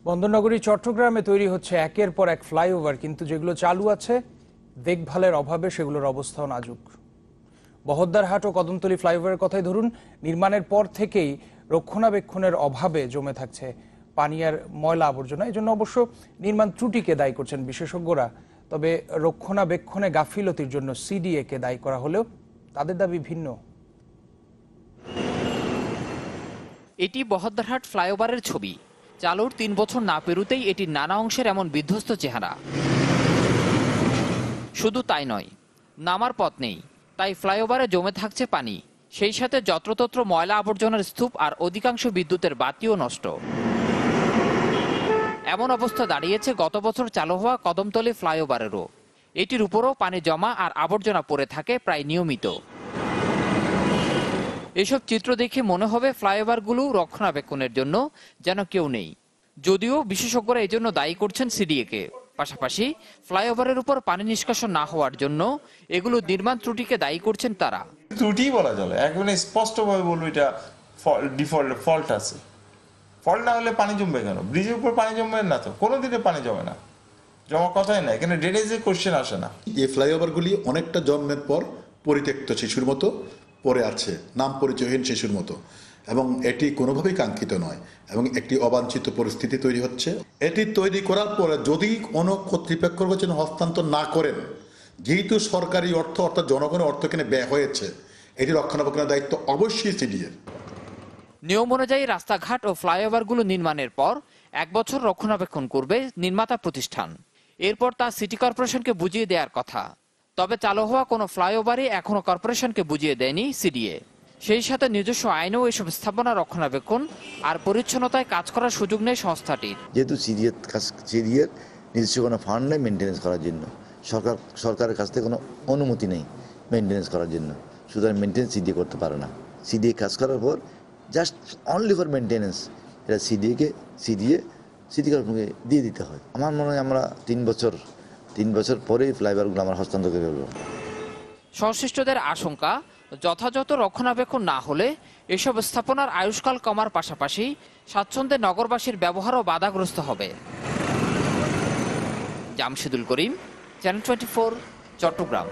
বন্দরনগরী চট্টগ্রামে তৈরি হচ্ছে একের পর এক ফ্লাইওভার, কিন্তু যেগুলো চালু আছে দেখভালের অভাবে সেগুলোর অবস্থাও নাজুক। বহদ্দারহাট ও কদমতলী ফ্লাইওভারের কথাই ধরুন, নির্মাণের পর থেকেই রক্ষণাবেক্ষণের অভাবে জমে থাকছে পানি আর ময়লা আবর্জনা। এই জন্য অবশ্য নির্মাণ ত্রুটিকে দায়ী করছেন বিশেষজ্ঞরা। তবে রক্ষণাবেক্ষণে গাফিলতির জন্য সিডিএ-কে দায়ী করা হলেও তাদের দাবি ভিন্ন। এটি বহদ্দারহাট ফ্লাইওভারের ছবি। চালুর ৩ বছর না পেরুতেই এটির নানা অংশের এমন বিধ্বস্ত চেহারা। শুধু তাই নয়, নামার পথ নেই, তাই ফ্লাইওভারে জমে থাকছে পানি, সেই সাথে যত্রতত্র ময়লা আবর্জনার স্তূপ আর অধিকাংশ বিদ্যুতের বাতিও নষ্ট। এমন অবস্থা দাঁড়িয়েছে গত বছর চালু হওয়া কদমতলী ফ্লাইওভারেরও। এটির উপরও পানি জমা আর আবর্জনা পড়ে থাকে প্রায় নিয়মিত। এসব চিত্র দেখে মনে হবে ফ্লাইওভারগুলো রক্ষণাবেক্ষণের জন্য যেন কেউ নেই। যদিও বিশেষজ্ঞরা এই জন্য দায়ী করছেন সিডিএ-কে। পাশাপাশি ফ্লাইওভারের উপর পানি নিষ্কাশন না হওয়ার জন্য এগুলো নির্মাণ ত্রুটিকে দায়ী করছেন তারা। ত্রুটি বলা চলে, একদম স্পষ্টভাবে বলবো এটা ফল্ট আছে। ফল্ট না হলে পানি জমবে কেন? ব্রিজের উপর পানি জমবে না, তো কোনোদিনে পানি জমে না, জমা কথাই না, এখানে ড্রেনেজের কোশ্চেন আসে না। এই ফ্লাইওভারগুলি অনেকটা জন্মের পর পরিত্যক্ত শিশুর মতো পড়ে আছে, নাম পরিচয়হীন শিশুর মতো, এবং এটি কোনোভাবেই কাঙ্ক্ষিত নয় এবং একটি অবাঞ্ছিত পরিস্থিতি তৈরি হচ্ছে। এটি তৈরি করার পরে যদি কোনো কর্তৃপক্ষ যেন হস্তান্তর না করেন, যেহেতু সরকারি অর্থ অর্থাৎ জনগণের অর্থ এখানে ব্যয় হয়েছে, এটি রক্ষণাবেক্ষণের দায়িত্ব অবশ্যই সিডিএর। নিয়ম অনুযায়ী রাস্তাঘাট ও ফ্লাইওভারগুলো নির্মাণের পর 1 বছর রক্ষণাবেক্ষণ করবে নির্মাতা প্রতিষ্ঠান। এরপর তা সিটি কর্পোরেশনকে বুঝিয়ে দেওয়ার কথা। তবে চালু হওয়া কোনো ফ্লাইওভারই এখনো কর্পোরেশনকে বুঝিয়ে দেয়নি সিডিএ। সেই সাথে নিজস্ব আইনেও এসব স্থাপনা রক্ষণাবেক্ষণ আর পরিচ্ছন্নতায় কাজ করার সুযোগ নেই সংস্থাটির। যেহেতু সিডিএর নিজস্ব কোনো ফান্ড নেই মেনটেন্যান্স করার জন্য, সরকারের কাছ থেকে কোনো অনুমতি নেই মেনটেন্যান্স করার জন্য, সুতরাং মেনটেন্যান্স সিডিএ করতে পারে না। সিডিএ কাজ করার পর জাস্ট অনলি ফর মেনটেন্যান্স এটা সিটি কর্পোরেশনকে দিয়ে দিতে হয়। আমার মনে হয় আমরা 3 বছর পরেই ফ্লাইওভারগুলো আমরা হস্তান্তর করে ফেলব। সংশ্লিষ্টদের আশঙ্কা, যথাযথ রক্ষণাবেক্ষণ না হলে এসব স্থাপনার আয়ুষ্কাল কমার পাশাপাশি স্বাচ্ছন্দ্যে নগরবাসীর ব্যবহারও বাধাগ্রস্ত হবে। জামশেদুল করিম, চ্যানেল 24, চট্টগ্রাম।